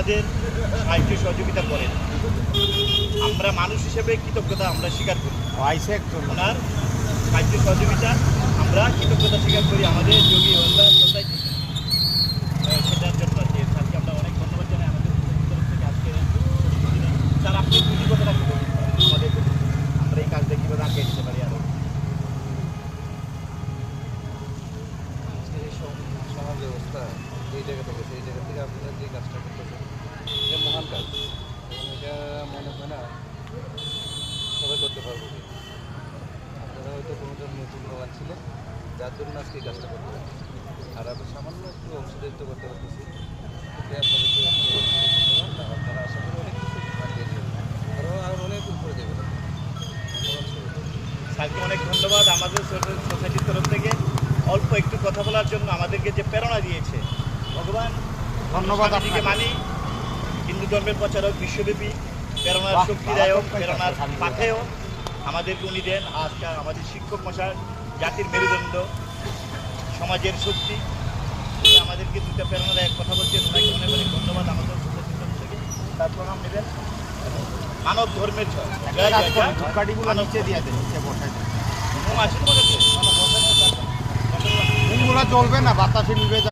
আমাদের সাহায্য সহযোগিতা করেন। আমরা মানুষ হিসেবে কৃতজ্ঞতা আমরা স্বীকার করি, ওনার সাহায্য সহযোগিতা আমরা কৃতজ্ঞতা স্বীকার করি আমাদের যোগী ওয়েলফেয়ার সোসাইটি। সেটার জন্য স্যারকে আমরা অনেক ধন্যবাদ জানাই আমাদের তরফ থেকে। আজকে স্যার আপনি দুটি কথা রাখতে পারেন আমাদের, আমরা এই কাজটা কীভাবে আগে দিতে পারি আরও। সমাজ ব্যবস্থা এই জায়গা থেকে সেই জায়গা থেকে আপনারা যে কাজটা করতেছেন এটা মহান কাজ, এবং এটা মনে হয় না সবাই করতে পারবো। আপনারা হয়তো কোনো মূল্যবান ছিলেন যার জন্য আজকে এই কাজটা করতে পারেন, আর আমি সামান্য একটু অংশীদারিত্ব করতে পারতেছি। আপনাদেরকে আপনারা আশা করি অনেক কিছু আগে আর অনেক উপরে দেবেন। স্যারকে অনেক ধন্যবাদ আমাদের সোসাইটির তরফ থেকে অল্প একটু কথা বলার জন্য, আমাদেরকে যে প্রেরণা দিয়েছে। ভগবান ধন্যবাদ আপনাকে মানি, হিন্দু ধর্মের প্রচারক, বিশ্বব্যাপী প্রেরণার শক্তিদায়ক, প্রেরণার পাথেয় আমাদেরকে উনি দেন। আজকাল আমাদের শিক্ষক মশাই জাতির মেরুদণ্ড, সমাজের শক্তি, উনি আমাদেরকে দুটা প্রেরণাদায়ক কথা বলছেন। ওনাকে অনেক অনেক ধন্যবাদ আমাদের সোসাইটির তরফ থেকে। তার প্রণাম নেবেন। মানব ধর্মের ছয় চলবে না, বাতাসে নিবে।